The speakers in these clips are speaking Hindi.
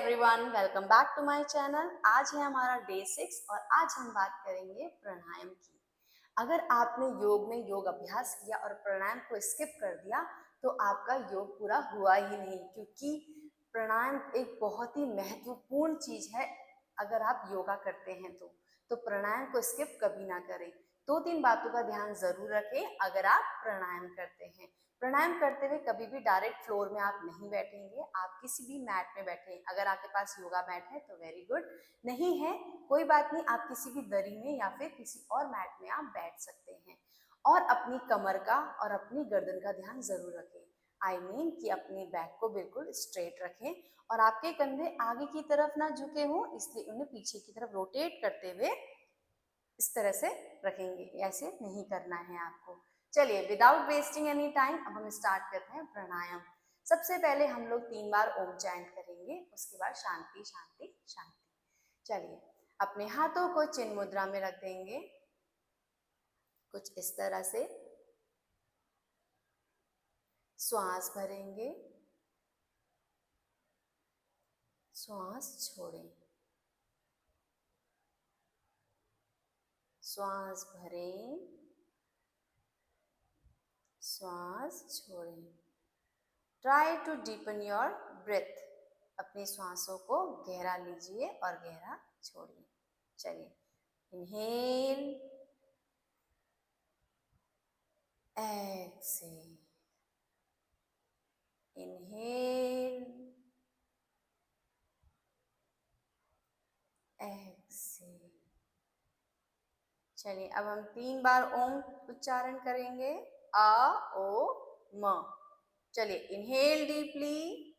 Everyone, welcome back to my channel. आज है हमारा डे 6 और आज हम बात करेंगे प्राणायाम की। अगर आपने योग में योग अभ्यास किया और प्राणायाम को स्किप कर दिया तो आपका योग पूरा हुआ ही नहीं, क्योंकि प्राणायाम एक बहुत ही महत्वपूर्ण चीज है। अगर आप योगा करते हैं तो प्राणायाम को स्किप कभी ना करें। दो तीन बातों का ध्यान जरूर रखें अगर आप प्राणायाम करते हैं। प्राणायाम करते हुए कभी भी डायरेक्ट फ्लोर में आप नहीं बैठेंगे, आप किसी भी मैट में बैठें। अगर आपके पास योगा मैट है तो वेरी गुड, नहीं है कोई बात नहीं, आप किसी भी दरी में या फिर किसी और मैट में आप बैठ सकते हैं। और अपनी कमर का और अपनी गर्दन का ध्यान जरूर रखें। आई मीन कि अपनी बैक को बिल्कुल स्ट्रेट रखें और आपके कंधे आगे की तरफ ना झुके हों, इसलिए उन्हें पीछे की तरफ रोटेट करते हुए इस तरह से रखेंगे। ऐसे नहीं करना है आपको। चलिए, विदाउट वेस्टिंग एनी टाइम अब हम स्टार्ट करते हैं प्राणायाम। सबसे पहले हम लोग 3 बार ओम चैंट करेंगे, उसके बाद शांति शांति शांति। चलिए, अपने हाथों को चिन्ह मुद्रा में रख देंगे, कुछ इस तरह से। श्वास भरेंगे, श्वास छोड़ें, श्वास भरें, श्वास छोड़ें। Try to deepen your breath. अपनी श्वासों को गहरा लीजिए और गहरा छोड़िए। चलिए, इनहेल, एक्सेल, इनहेल, एक्सेल। चलिए, अब हम 3 बार ओम उच्चारण करेंगे, आ ओ म। चलिए, इनहेल डीपली,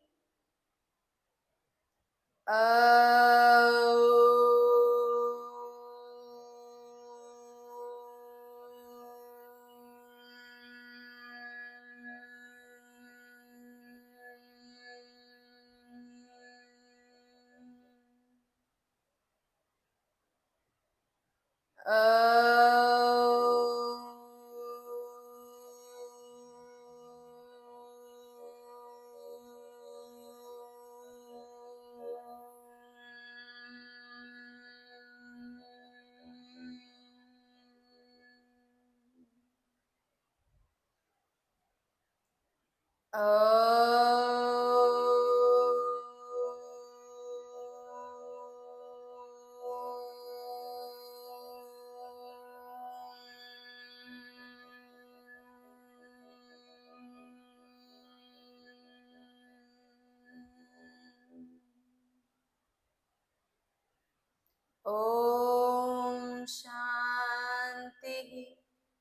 ओम शांति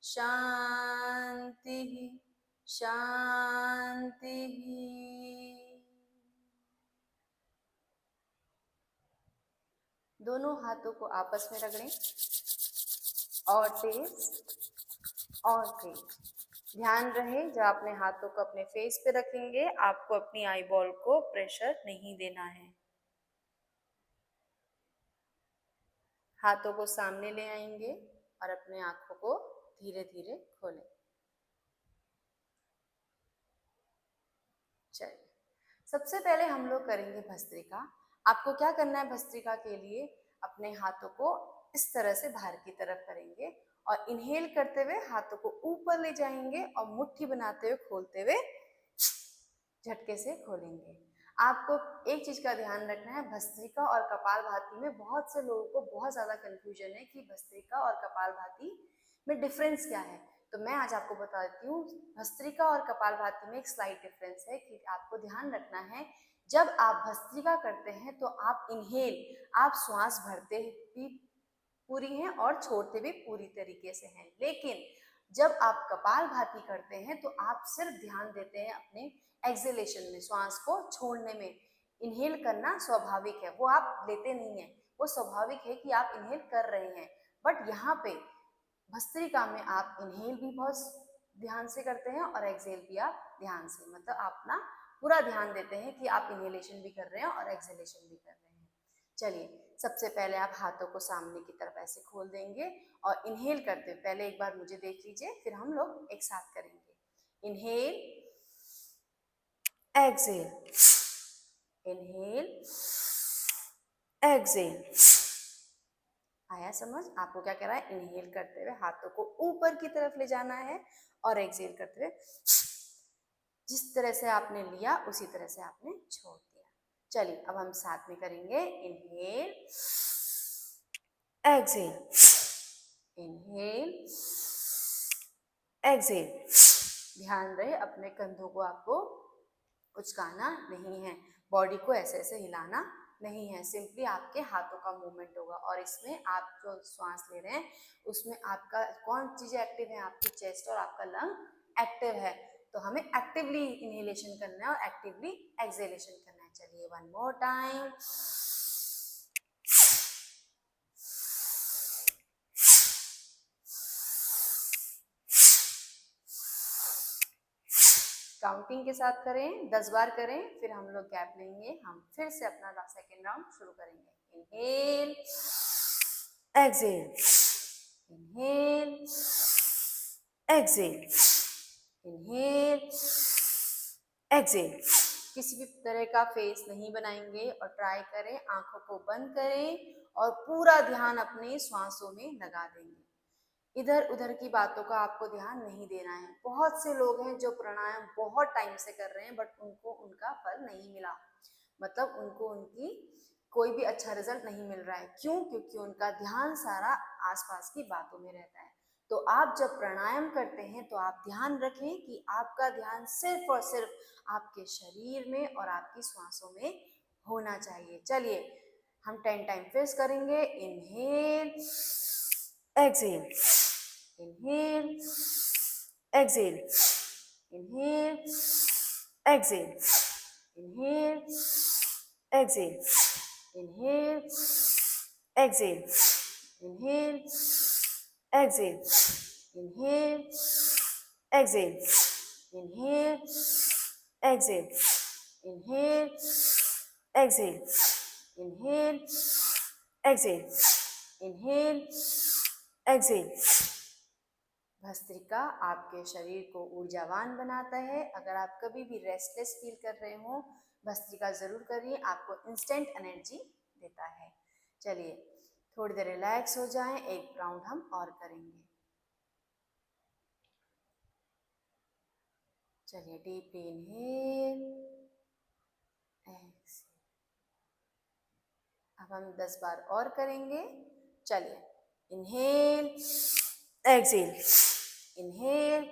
शांति शांति। दोनों हाथों को आपस में रगड़ें और तेज और तेज। ध्यान रहे, जब अपने हाथों को अपने फेस पे रखेंगे आपको अपनी आई बॉल को प्रेशर नहीं देना है। हाथों को सामने ले आएंगे और अपने आंखों को धीरे धीरे खोलें। चलिए, सबसे पहले हम लोग करेंगे भस्त्रिका। आपको क्या करना है, भस्त्रिका के लिए अपने हाथों को इस तरह से बाहर की तरफ करेंगे और इनहेल करते हुए हाथों को ऊपर ले जाएंगे और मुट्ठी बनाते हुए खोलते हुए झटके से खोलेंगे। आपको एक चीज का ध्यान रखना है, भस्त्रिका और कपालभाति में बहुत से लोगों को बहुत ज्यादा कंफ्यूजन है कि भस्त्रिका और कपालभाति में डिफरेंस क्या है। तो मैं आज आपको बताती हूँ, भस्त्रिका और कपालभाति में एक स्लाइट डिफरेंस है कि आपको ध्यान रखना है। जब आप भस्त्रिका करते हैं तो आप इनहेल, आप श्वास भरते भी पूरी हैं और छोड़ते भी पूरी तरीके से हैं। लेकिन जब आप कपालभाति करते हैं तो आप सिर्फ ध्यान देते हैं अपने एक्सेलेशन में, श्वास को छोड़ने में। इनहेल करना स्वाभाविक है, वो आप लेते नहीं है, वो स्वाभाविक है कि आप इनहेल कर रहे हैं। बट यहाँ पे भस्त्रिका में आप इनहेल भी बहुत ध्यान से करते हैं और एक्सेल भी आप ध्यान से, मतलब आप ना पूरा ध्यान देते हैं कि आप इनहेलेशन भी कर रहे हैं और एक्सेलेशन भी कर रहे हैं। चलिए, सबसे पहले आप हाथों को सामने की तरफ ऐसे खोल देंगे और इनहेल करते हुए पहले एक बार मुझे देख लीजिए, फिर हम लोग एक साथ करेंगे। Inhale, exhale, inhale, exhale. आया समझ? आपको क्या कह रहा है? इनहेल करते हुए हाथों को ऊपर की तरफ ले जाना है और एक्सेल करते हुए जिस तरह से आपने लिया उसी तरह से आपने छोड़ दिया। चलिए अब हम साथ में करेंगे। Inhale, exhale, inhale, exhale. ध्यान रहे अपने कंधों को आपको उचकाना नहीं है, बॉडी को ऐसे ऐसे हिलाना नहीं है, सिंपली आपके हाथों का मूवमेंट होगा। और इसमें आप जो श्वास ले रहे हैं उसमें आपका कौन चीजें एक्टिव है? आपकी चेस्ट और आपका लंग एक्टिव है, तो हमें एक्टिवली इनहेलेशन करना है और एक्टिवली एक्सहेलेशन करना है। चलिए वन मोर टाइम। काउंटिंग के साथ करें, 10 बार करें, फिर हम लोग गैप लेंगे। हम फिर से अपना सेकेंड राउंड शुरू करेंगे। Inhale, exhale, inhale, exhale, inhale, exhale. किसी भी तरह का फेस नहीं बनाएंगे और ट्राई करें, आंखों को बंद करें और पूरा ध्यान अपने श्वासों में लगा देंगे। इधर उधर की बातों का आपको ध्यान नहीं देना है। बहुत से लोग हैं जो प्राणायाम बहुत टाइम से कर रहे हैं बट उनको उनका फल नहीं मिला, मतलब उनको उनकी कोई भी अच्छा रिजल्ट नहीं मिल रहा है। क्यों? क्योंकि उनका ध्यान सारा आसपास की बातों में रहता है। तो आप जब प्राणायाम करते हैं तो आप ध्यान रखें कि आपका ध्यान सिर्फ और सिर्फ आपके शरीर में और आपकी श्वासों में होना चाहिए। चलिए हम 10 टाइम फिर करेंगे। Inhale, exhale, inhale, exhale, inhale, exhale, inhale, exhale, inhale, exhale, inhale, exhale, inhale, exhale, inhale, exhale, inhale, exhale, inhale, exhale, inhale, exhale. भस्त्रिका आपके शरीर को ऊर्जावान बनाता है। अगर आप कभी भी रेस्टलेस फील कर रहे हो, भस्त्रिका जरूर करिए, आपको इंस्टेंट एनर्जी देता है। चलिए थोड़ी देर रिलैक्स हो जाएं, एक राउंड हम और करेंगे। चलिए डीप इनहेल, एक्सेल। अब हम 10 बार और करेंगे। चलिए inhale, exhale, inhale,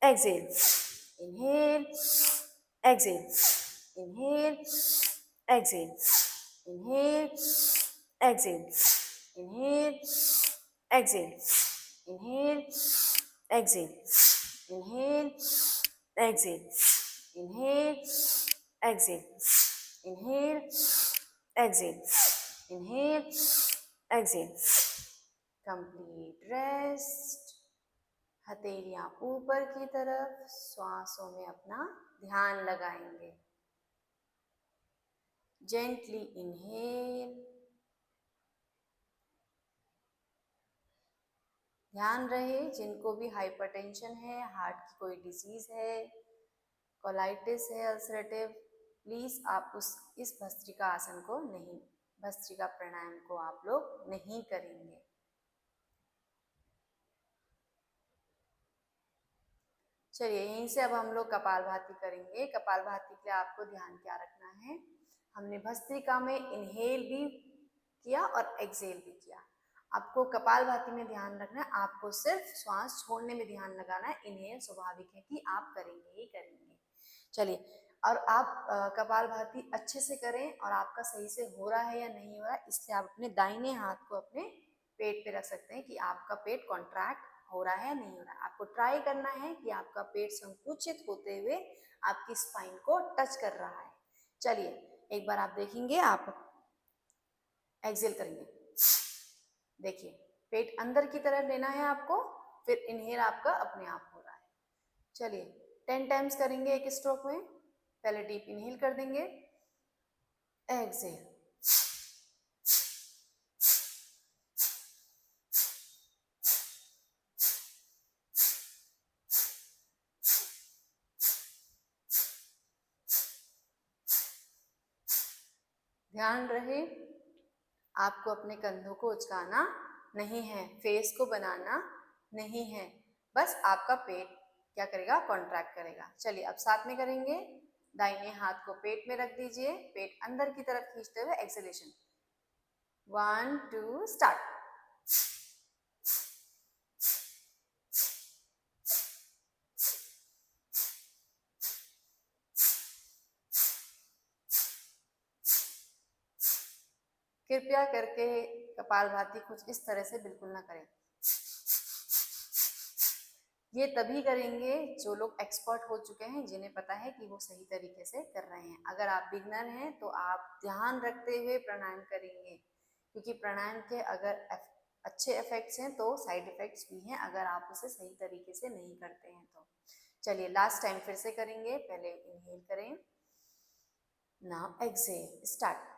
exhale, inhale, exhale, inhale, exhale, inhale, exhale, inhale, exhale, inhale, exhale, inhale, exhale, inhale, exhale, inhale, exhale, inhale, exhale. Complete rest. हथेलियां ऊपर की तरफ, श्वासों में अपना ध्यान लगाएंगे। Gently inhale. ध्यान रहे जिनको भी हाइपरटेंशन है, हार्ट की कोई डिजीज है, कोलाइटिस है, अल्सरेटिव, प्लीज आप इस भस्त्रिका आसन को नहीं, भस्त्रिका प्राणायाम को आप लोग नहीं करेंगे। चलिए यहीं से अब हम लोग कपालभाति करेंगे। कपालभाति के लिए आपको ध्यान क्या रखना है? हमने भस्त्रिका में इनहेल भी किया और एक्सेल भी किया। आपको कपालभाति में ध्यान रखना है, आपको सिर्फ श्वास छोड़ने में ध्यान लगाना है। इनहेल स्वाभाविक है कि आप करेंगे ही करेंगे। चलिए और आप कपालभाति अच्छे से करें और आपका सही से हो रहा है या नहीं हो रहा है, इसलिए आप अपने दाहिने हाथ को अपने पेट पे रख सकते हैं कि आपका पेट कॉन्ट्रैक्ट हो रहा है या नहीं हो रहा है। आपको ट्राई करना है कि आपका पेट संकुचित होते हुए आपकी स्पाइन को टच कर रहा है। चलिए एक बार आप देखेंगे, आप एक्सेल करेंगे, देखिए पेट अंदर की तरफ लेना है आपको, फिर इनहेल आपका अपने आप हो रहा है। चलिए 10 टाइम्स करेंगे एक स्ट्रोक में। पहले डीप इनहेल कर देंगे, एक्सेल, ध्यान रहे आपको अपने कंधों को उचकाना नहीं है, फेस को बनाना नहीं है, बस आपका पेट क्या करेगा, कॉन्ट्रैक्ट करेगा। चलिए अब साथ में करेंगे। दाहिने हाथ को पेट में रख दीजिए, पेट अंदर की तरफ खींचते हुए एक्सेलेशन। 1 2 स्टार्ट। कृपया करके कपालभाति कुछ इस तरह से बिल्कुल ना करें। ये तभी करेंगे जो लोग एक्सपर्ट हो चुके हैं, जिन्हें पता है कि वो सही तरीके से कर रहे हैं। अगर आप बिगनर हैं तो आप ध्यान रखते हुए प्राणायाम करेंगे, क्योंकि प्राणायाम के अगर अच्छे इफेक्ट्स हैं तो साइड इफेक्ट्स भी हैं अगर आप उसे सही तरीके से नहीं करते हैं तो। चलिए लास्ट टाइम फिर से करेंगे। पहले इनहेल करें, now exhale, start.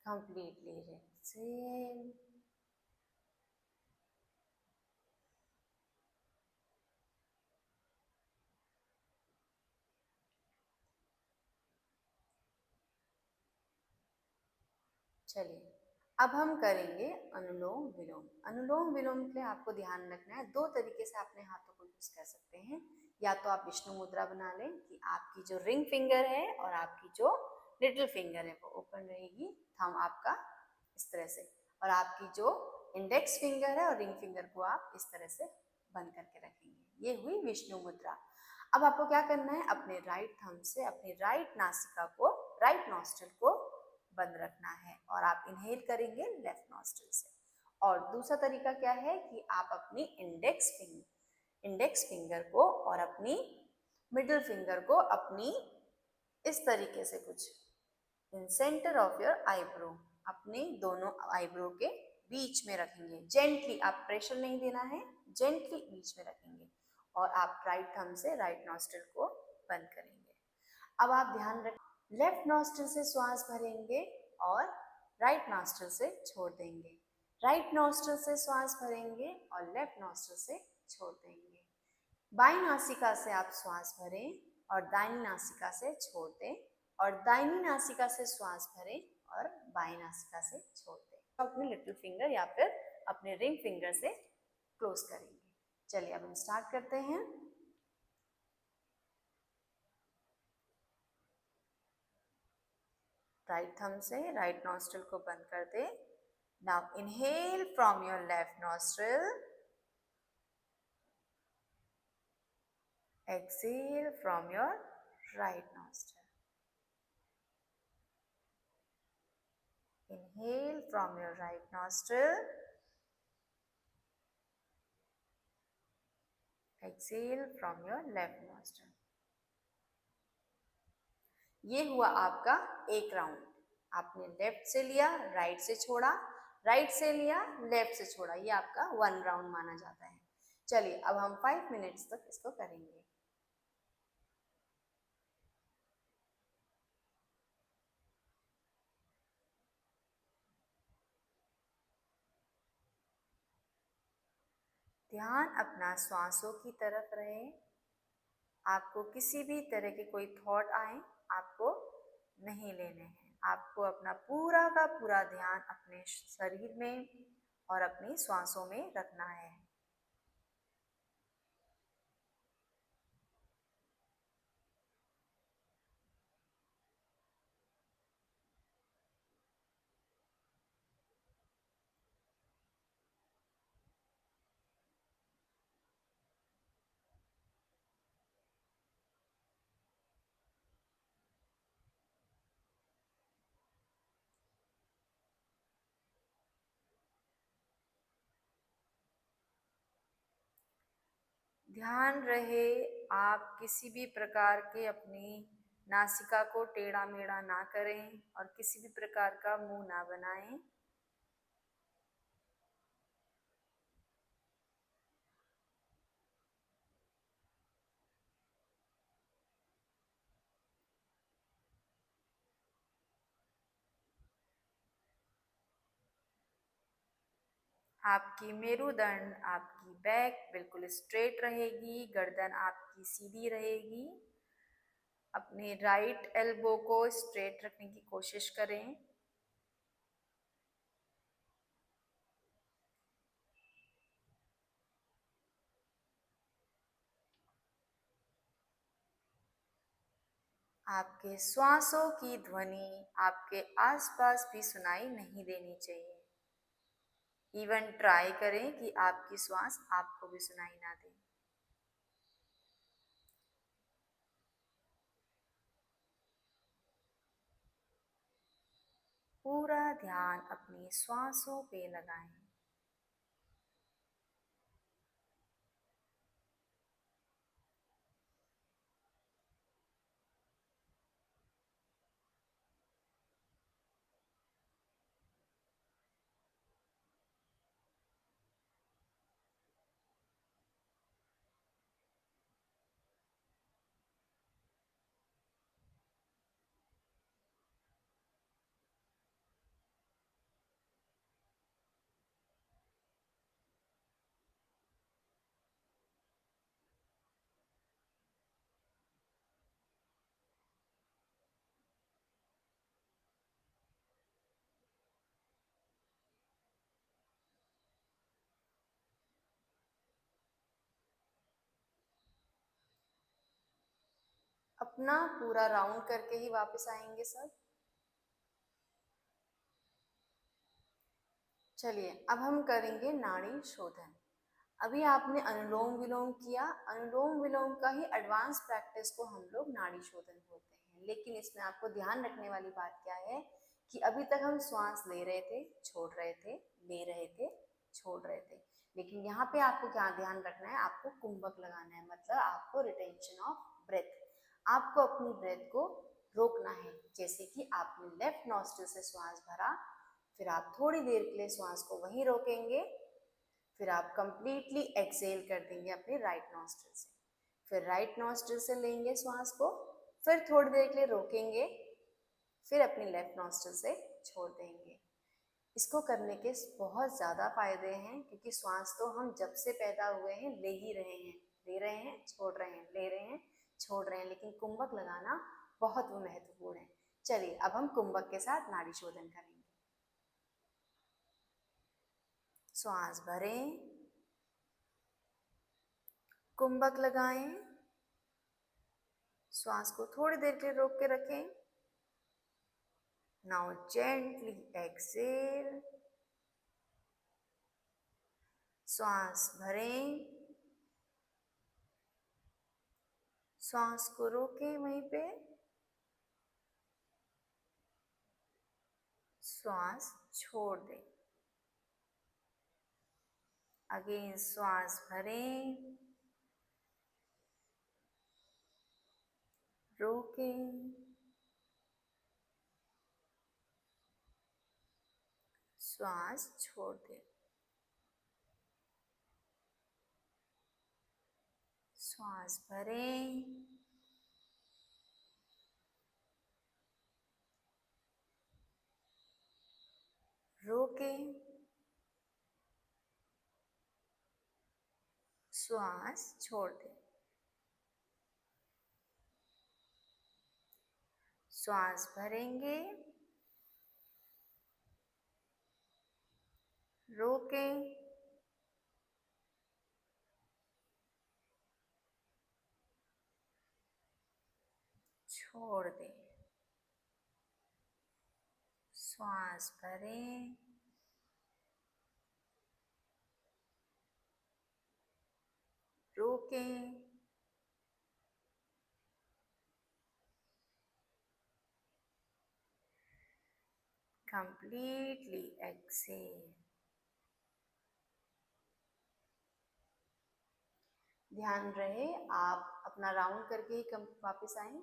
Completely exhale. चलिए अब हम करेंगे अनुलोम विलोम। अनुलोम विलोम के लिए आपको ध्यान रखना है, दो तरीके से अपने हाथों को यूज कर सकते हैं। या तो आप विष्णु मुद्रा बना लें कि आपकी जो रिंग फिंगर है और आपकी जो लिटिल फिंगर है वो ओपन रहेगी, थंब आपका इस तरह से, और आपकी जो इंडेक्स फिंगर है और रिंग फिंगर को आप इस तरह से बंद करके रखेंगे। ये हुई विष्णु मुद्रा। अब आपको क्या करना है, अपने राइट थंब से अपनी राइट नासिका को, राइट नॉस्ट्रिल को बंद रखना है और आप इनहेल करेंगे लेफ्ट नॉस्ट्रिल से। और दूसरा तरीका क्या है कि आप अपनी इंडेक्स फिंगर को और अपनी मिडिल फिंगर को अपनी इस तरीके से कुछ इन सेंटर ऑफ योर आईब्रो, अपने दोनों आईब्रो के बीच में रखेंगे। जेंटली, आप प्रेशर नहीं देना है, जेंटली बीच में रखेंगे और आप राइट थंब से राइट नॉस्ट्रिल को बंद करेंगे। अब आप ध्यान रखें, लेफ्ट नॉस्ट्रिल से श्वास भरेंगे और राइट नॉस्ट्रिल से छोड़ देंगे। राइट नॉस्ट्रिल से श्वास भरेंगे और लेफ्ट नॉस्ट्रिल से छोड़ देंगे। बाईं नासिका से आप श्वास भरें और दाहिनी नासिका से छोड़ दें, और दाहिनी नासिका से श्वास भरें और बाईं नासिका से छोड़ दें। अपने लिटिल फिंगर या फिर अपने रिंग फिंगर से क्लोज करेंगे। चलिए अब हम स्टार्ट करते हैं। राइट थंब से राइट नॉस्ट्रिल को बंद कर दे। Now inhale from your left nostril, exhale from your right nostril. Inhale from your right nostril, exhale from your left nostril. ये हुआ आपका एक राउंड। आपने लेफ्ट से लिया, राइट से छोड़ा, राइट से लिया, लेफ्ट से छोड़ा, ये आपका 1 राउंड माना जाता है। चलिए अब हम 5 मिनट्स तक इसको करेंगे। ध्यान अपना श्वासों की तरफ रहे। आपको किसी भी तरह के कोई थॉट आए, आपको नहीं लेने हैं। आपको अपना पूरा का पूरा ध्यान अपने शरीर में और अपनी श्वासों में रखना है। ध्यान रहे आप किसी भी प्रकार के अपनी नासिका को टेढ़ा मेढ़ा ना करें और किसी भी प्रकार का मुंह ना बनाएं। आपकी मेरुदंड, आपकी बैक बिल्कुल स्ट्रेट रहेगी, गर्दन आपकी सीधी रहेगी। अपने राइट एल्बो को स्ट्रेट रखने की कोशिश करें। आपके श्वासों की ध्वनि आपके आसपास भी सुनाई नहीं देनी चाहिए। इवन ट्राई करें कि आपकी श्वास आपको भी सुनाई ना दे। पूरा ध्यान अपनी श्वासों पे लगाएं। अपना पूरा राउंड करके ही वापस आएंगे सब। चलिए अब हम करेंगे नाड़ी शोधन। अभी आपने अनुलोम विलोम किया, अनुलोम विलोम का ही एडवांस प्रैक्टिस को हम लोग नाड़ी शोधन बोलते हैं। लेकिन इसमें आपको ध्यान रखने वाली बात क्या है कि अभी तक हम श्वास ले रहे थे, छोड़ रहे थे, ले रहे थे, छोड़ रहे थे। लेकिन यहाँ पे आपको क्या ध्यान रखना है, आपको कुंभक लगाना है, मतलब आपको रिटेंशन ऑफ ब्रेथ। आपको अपनी ब्रेथ को रोकना है। जैसे कि आपने लेफ्ट नॉस्ट्रिल से श्वास भरा, फिर आप थोड़ी देर के लिए श्वास को वहीं रोकेंगे, फिर आप कंप्लीटली एक्सेल कर देंगे अपने राइट नॉस्ट्रिल से। फिर राइट नॉस्ट्रिल से लेंगे श्वास को, फिर थोड़ी देर के लिए रोकेंगे, फिर अपनी लेफ्ट नॉस्ट्रिल से छोड़ देंगे। इसको करने के बहुत ज़्यादा फायदे हैं, क्योंकि श्वास तो हम जब से पैदा हुए हैं ले ही रहे हैं, ले रहे हैं, छोड़ रहे हैं, ले रहे हैं, छोड़ रहे हैं। लेकिन कुंभक लगाना बहुत महत्वपूर्ण है। चलिए अब हम कुंभक के साथ नाड़ी शोधन करेंगे। श्वास भरें, कुंभक लगाएं, श्वास को थोड़ी देर के लिए रोक के रखें। नाउ जेंटली एक्सेल, श्वास भरें, श्वास को रोकें वहीं पे, श्वास छोड़ दें। अगेन श्वास भरें, रोकें, श्वास छोड़ दें। श्वास भरें, रोकें, श्वास छोड़ दें। श्वास भरेंगे, रोकें, छोड़ दें। श्वास भरें, रोकें, कंप्लीटली एक्सेल। ध्यान रहे आप अपना राउंड करके ही वापस आए।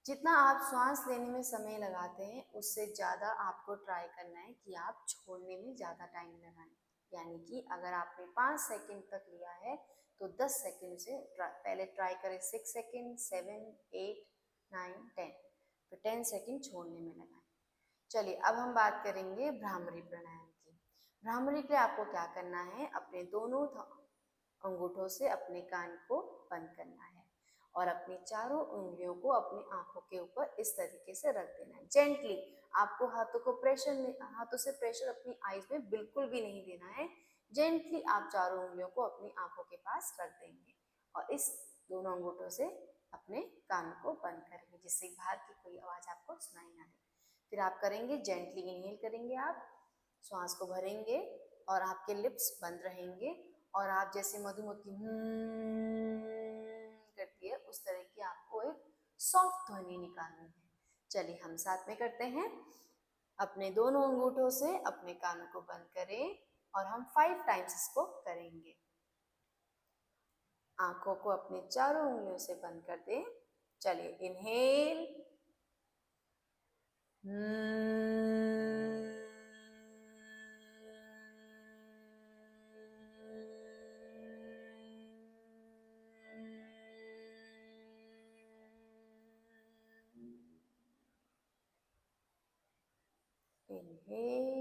जितना आप श्वास लेने में समय लगाते हैं उससे ज़्यादा आपको ट्राई करना है कि आप छोड़ने में ज़्यादा टाइम लगाएं। यानी कि अगर आपने 5 सेकंड तक लिया है तो 10 सेकंड से पहले ट्राई करें, 6 सेकंड, 7, 8, 9, 10, फिर 10 सेकंड छोड़ने में लगाएं। चलिए अब हम बात करेंगे भ्रामरी प्राणायाम की। भ्रामरी के लिए आपको क्या करना है, अपने दोनों अंगूठों से अपने कान को बंद करना है और अपनी चारों उंगलियों को अपनी आंखों के ऊपर इस तरीके से रख देना है। जेंटली, आपको हाथों से प्रेशर अपनी आईज में बिल्कुल भी नहीं देना है। जेंटली आप चारों उंगलियों को अपनी आंखों के पास रख देंगे और इस दोनों अंगूठों से अपने कान को बंद करेंगे, जिससे बाहर की कोई आवाज आपको सुनाई ना दे। फिर आप करेंगे, जेंटली इनहेल करेंगे, आप श्वास को भरेंगे और आपके लिप्स बंद रहेंगे और आप जैसे मधुमक्खी करती है उस तरह की आपको एक सॉफ्ट ध्वनि निकालनी है। चलिए हम साथ में करते हैं। अपने दोनों अंगूठों से अपने कानों को बंद करें और हम 5 टाइम्स इसको करेंगे। आंखों को अपने चारों उंगलियों से बंद कर दें। चलिए, इनहेल, inhale,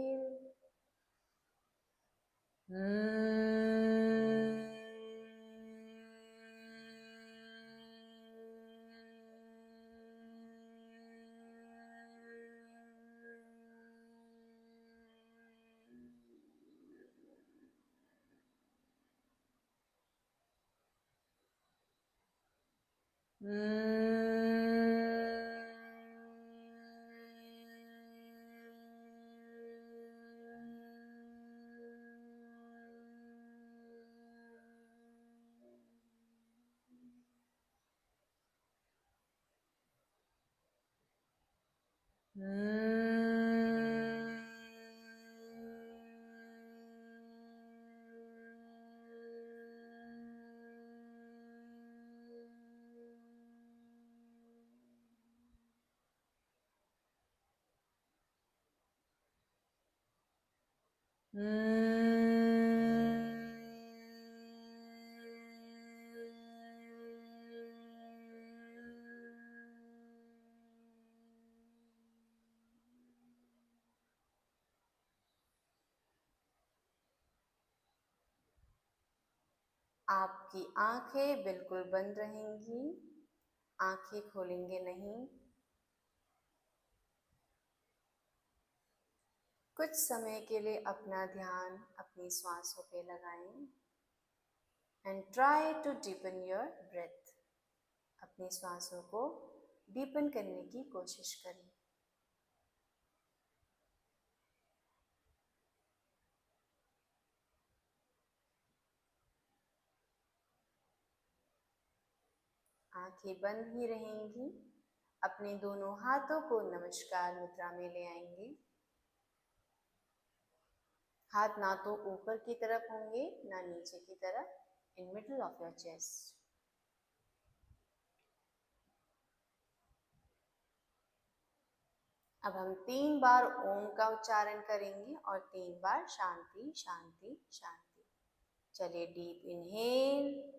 आपकी आंखें बिल्कुल बंद रहेंगी, आंखें खोलेंगे नहीं। कुछ समय के लिए अपना ध्यान अपनी सांसों पे लगाएं and try to deepen your breath. अपनी सांसों को डीपन करने की कोशिश करें। आंखें बंद ही रहेंगी। अपने दोनों हाथों को नमस्कार मुद्रा में ले आएंगे। हाथ ना तो ऊपर की तरफ होंगे ना नीचे की तरफ, in middle of your chest. अब हम 3 बार ओम का उच्चारण करेंगे और 3 बार शांति शांति शांति। चलिए, डीप इनहेल,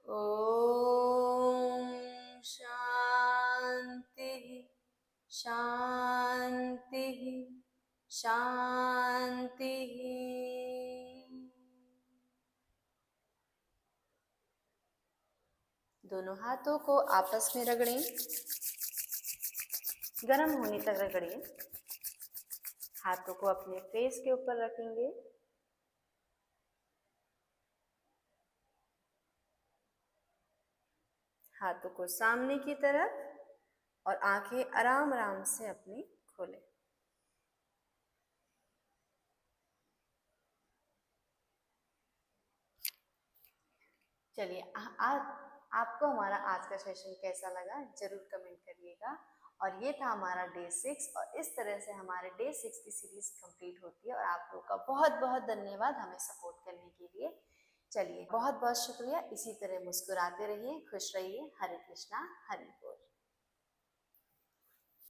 ओम शांति शांति शांति। दोनों हाथों को आपस में रगड़ें, गर्म होने तक रगड़िए। हाथों को अपने फेस के ऊपर रखेंगे। हाथों को सामने की तरफ और आंखें आराम आराम से अपनी खोलें। चलिए, आपको हमारा आज का सेशन कैसा लगा जरूर कमेंट करिएगा। और ये था हमारा डे 6 और इस तरह से हमारे डे 6 की सीरीज कंप्लीट होती है। और आप लोगों का बहुत बहुत धन्यवाद हमें सपोर्ट करने के लिए। चलिए, बहुत बहुत शुक्रिया। इसी तरह मुस्कुराते रहिए, खुश रहिए। हरे कृष्णा, हरि बोल।